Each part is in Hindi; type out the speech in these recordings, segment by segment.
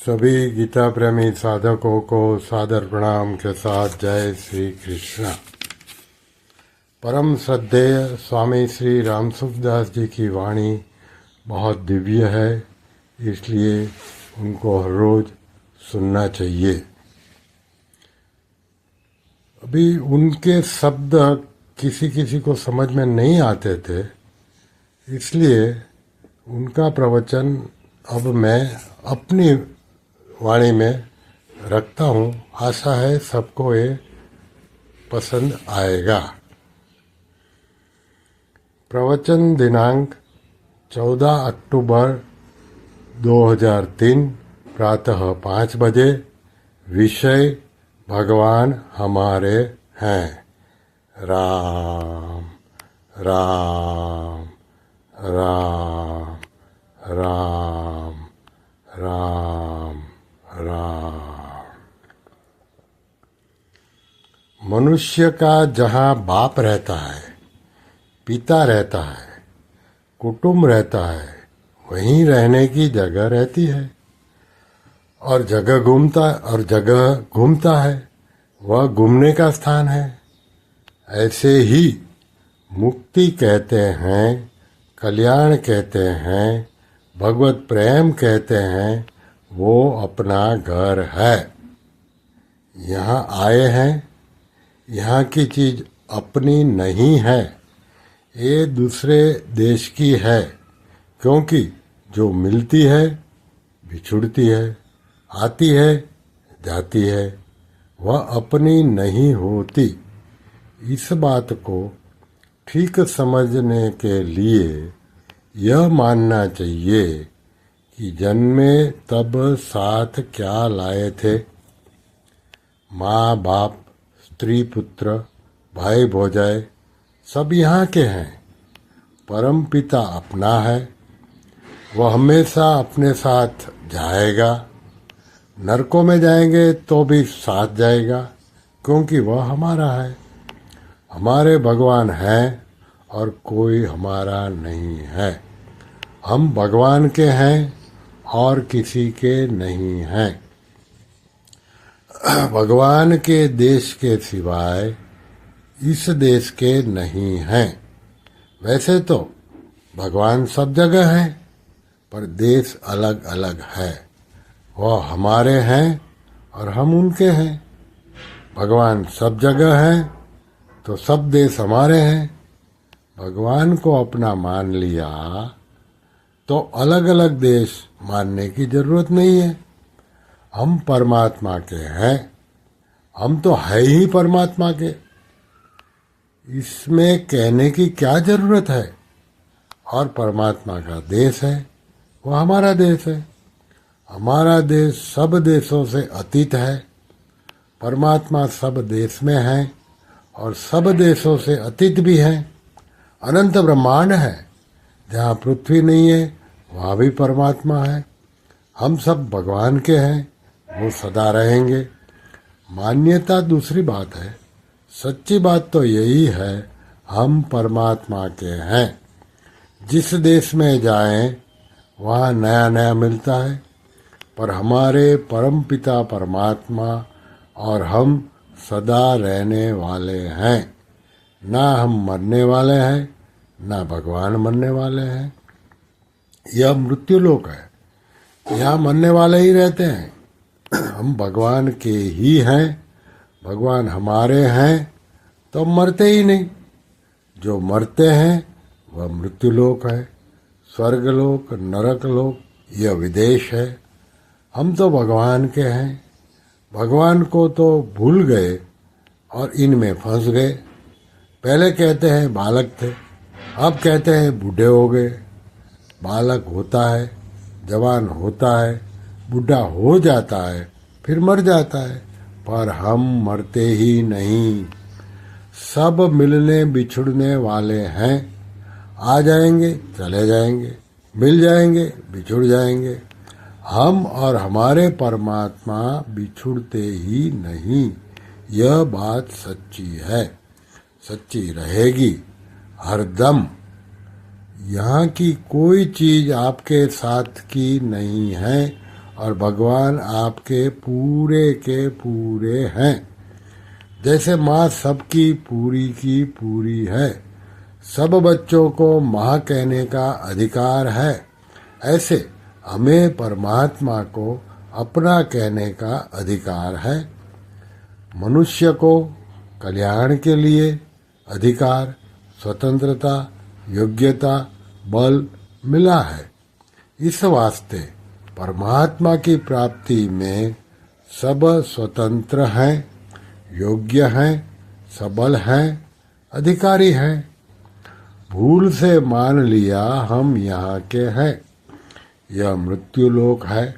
सभी गीता प्रेमी साधकों को सादर प्रणाम के साथ जय श्री कृष्ण। परम श्रद्धेय स्वामी श्री रामसुखदास जी की वाणी बहुत दिव्य है, इसलिए उनको हर रोज सुनना चाहिए। अभी उनके शब्द किसी किसी को समझ में नहीं आते थे, इसलिए उनका प्रवचन अब मैं अपनी वाणी में रखता हूँ। आशा है सबको ये पसंद आएगा। प्रवचन दिनांक 14 अक्टूबर 2003 प्रातः 5 बजे। विषय भगवान हमारे हैं। राम राम राम राम राम राम। मनुष्य का जहाँ बाप रहता है, पिता रहता है, कुटुंब रहता है, वहीं रहने की जगह रहती है और जगह घूमता है, वह घूमने का स्थान है। ऐसे ही मुक्ति कहते हैं, कल्याण कहते हैं, भगवत प्रेम कहते हैं, वो अपना घर है। यहाँ आए हैं, यहाँ की चीज अपनी नहीं है, ये दूसरे देश की है। क्योंकि जो मिलती है बिछुड़ती है, आती है जाती है, वह अपनी नहीं होती। इस बात को ठीक समझने के लिए यह मानना चाहिए कि जन्मे तब साथ क्या लाए थे। माँ बाप, स्त्री पुत्र, भाई भौजाई सब यहाँ के हैं। परम पिता अपना है, वह हमेशा अपने साथ जाएगा। नरकों में जाएंगे तो भी साथ जाएगा, क्योंकि वह हमारा है। हमारे भगवान हैं और कोई हमारा नहीं है। हम भगवान के हैं और किसी के नहीं हैं। भगवान के देश के सिवाय इस देश के नहीं हैं। वैसे तो भगवान सब जगह है, पर देश अलग अलग है। वह हमारे हैं और हम उनके हैं। भगवान सब जगह है तो सब देश हमारे हैं। भगवान को अपना मान लिया तो अलग अलग देश मानने की जरूरत नहीं है। हम परमात्मा के हैं, हम तो है ही परमात्मा के। इसमें कहने की क्या जरूरत है। और परमात्मा का देश है, वह हमारा देश है। हमारा देश सब देशों से अतीत है। परमात्मा सब देश में है और सब देशों से अतीत भी है। अनंत ब्रह्मांड है, जहाँ पृथ्वी नहीं है वहाँ भी परमात्मा है। हम सब भगवान के हैं, वो सदा रहेंगे। मान्यता दूसरी बात है, सच्ची बात तो यही है, हम परमात्मा के हैं। जिस देश में जाएं वहाँ नया नया मिलता है, पर हमारे परम पिता परमात्मा और हम सदा रहने वाले हैं। ना हम मरने वाले हैं, ना भगवान मरने वाले हैं। यह मृत्यु लोक है, यहाँ मरने वाले ही रहते हैं। हम भगवान के ही हैं, भगवान हमारे हैं तो मरते ही नहीं। जो मरते हैं वह मृत्यु लोक है। स्वर्गलोक, नरक लोक यह विदेश है। हम तो भगवान के हैं। भगवान को तो भूल गए और इनमें फंस गए। पहले कहते हैं बालक थे, अब कहते हैं बूढ़े हो गए। बालक होता है, जवान होता है, बूढ़ा हो जाता है, फिर मर जाता है, पर हम मरते ही नहीं। सब मिलने बिछुड़ने वाले हैं। आ जाएंगे, चले जाएंगे, मिल जाएंगे, बिछुड़ जाएंगे। हम और हमारे परमात्मा बिछुड़ते ही नहीं। यह बात सच्ची है, सच्ची रहेगी हरदम। यहाँ की कोई चीज आपके साथ की नहीं है और भगवान आपके पूरे के पूरे हैं। जैसे माँ सबकी पूरी की पूरी है, सब बच्चों को माँ कहने का अधिकार है, ऐसे हमें परमात्मा को अपना कहने का अधिकार है। मनुष्य को कल्याण के लिए अधिकार, स्वतंत्रता, योग्यता, बल मिला है। इस वास्ते परमात्मा की प्राप्ति में सब स्वतंत्र हैं, योग्य हैं, सबल हैं, अधिकारी हैं। भूल से मान लिया हम यहाँ के हैं, यह मृत्यु लोक है,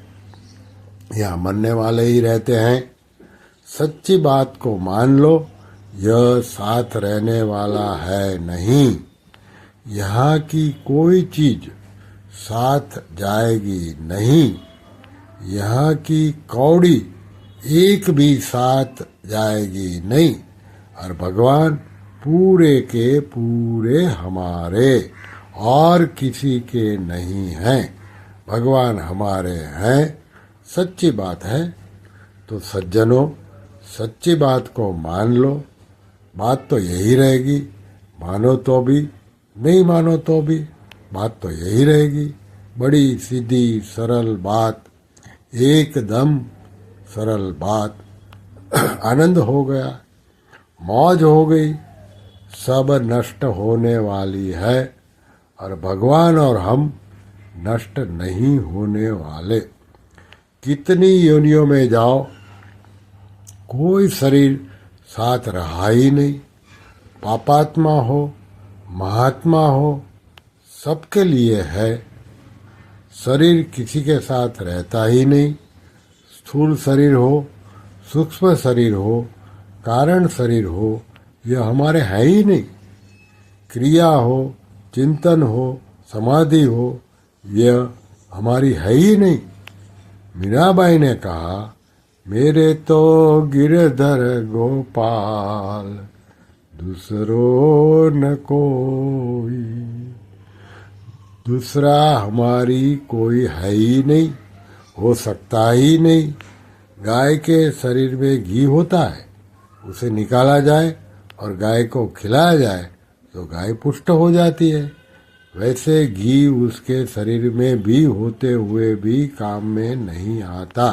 यहाँ मरने वाले ही रहते हैं। सच्ची बात को मान लो, यह साथ रहने वाला है नहीं। यहाँ की कोई चीज साथ जाएगी नहीं। यहाँ की कौड़ी एक भी साथ जाएगी नहीं। और भगवान पूरे के पूरे हमारे और किसी के नहीं हैं। भगवान हमारे हैं, सच्ची बात है। तो सज्जनों, सच्ची बात को मान लो। बात तो यही रहेगी, मानो तो भी, नहीं मानो तो भी, बात तो यही रहेगी। बड़ी सीधी सरल बात, एकदम सरल बात। आनंद हो गया, मौज हो गई। सब नष्ट होने वाली है और भगवान और हम नष्ट नहीं होने वाले। कितनी योनियों में जाओ, कोई शरीर साथ रहा ही नहीं। पापात्मा हो, महात्मा हो, सबके लिए है। शरीर किसी के साथ रहता ही नहीं। स्थूल शरीर हो, सूक्ष्म शरीर हो, कारण शरीर हो, यह हमारे है ही नहीं। क्रिया हो, चिंतन हो, समाधि हो, यह हमारी है ही नहीं। मीराबाई ने कहा, मेरे तो गिरधर गोपाल, दूसरो न कोई। दूसरा हमारी कोई है ही नहीं, हो सकता ही नहीं। गाय के शरीर में घी होता है, उसे निकाला जाए और गाय को खिलाया जाए तो गाय पुष्ट हो जाती है। वैसे घी उसके शरीर में भी होते हुए भी काम में नहीं आता।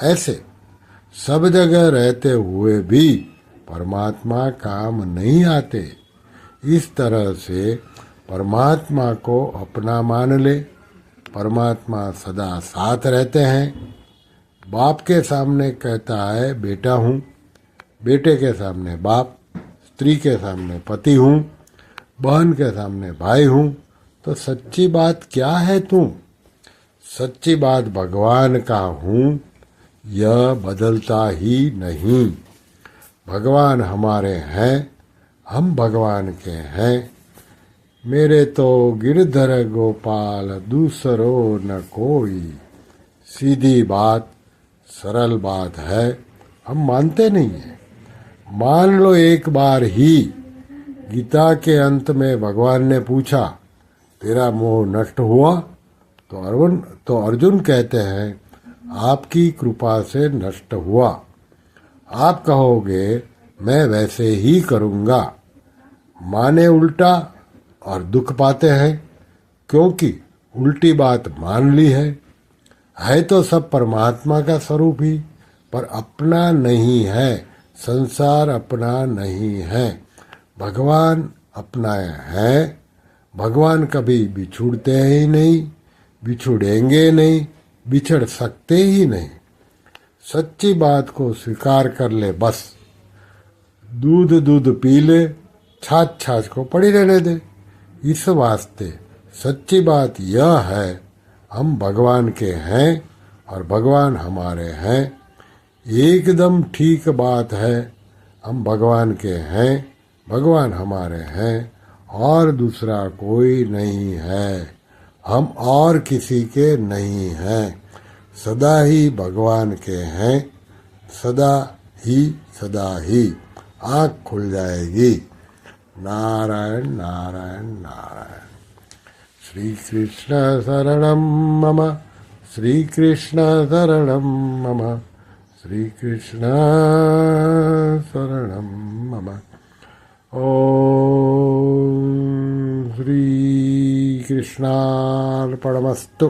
ऐसे सब जगह रहते हुए भी परमात्मा काम नहीं आते। इस तरह से परमात्मा को अपना मान ले। परमात्मा सदा साथ रहते हैं। बाप के सामने कहता है बेटा हूँ, बेटे के सामने बाप, स्त्री के सामने पति हूँ, बहन के सामने भाई हूँ। तो सच्ची बात क्या है तू? सच्ची बात भगवान का हूँ, यह बदलता ही नहीं। भगवान हमारे हैं, हम भगवान के हैं। मेरे तो गिरधर गोपाल, दूसरो न कोई। सीधी बात, सरल बात है, हम मानते नहीं हैं। मान लो एक बार ही। गीता के अंत में भगवान ने पूछा, तेरा मोह नष्ट हुआ? तो अर्जुन कहते हैं, आपकी कृपा से नष्ट हुआ। आप कहोगे, मैं वैसे ही करूँगा। माने उल्टा और दुख पाते हैं, क्योंकि उल्टी बात मान ली है। है तो सब परमात्मा का स्वरूप ही, पर अपना नहीं है। संसार अपना नहीं है, भगवान अपना है। भगवान कभी बिछुड़ते ही नहीं, बिछुड़ेंगे नहीं, बिछड़ सकते ही नहीं। सच्ची बात को स्वीकार कर ले बस। दूध दूध पी ले, छाछ छाछ को पड़ी रहने दे। इस वास्ते सच्ची बात यह है, हम भगवान के हैं और भगवान हमारे हैं। एकदम ठीक बात है, हम भगवान के हैं, भगवान हमारे हैं और दूसरा कोई नहीं है। हम और किसी के नहीं हैं, सदा ही भगवान के हैं, सदा ही सदा ही। आँख खुल जाएगी। नारायण नारायण नारायण। श्री कृष्ण शरणम मम, श्रीकृष्ण शरणं मम, श्रीकृष्ण शरणं मम। ॐ श्रीकृष्णार्पणमस्तु।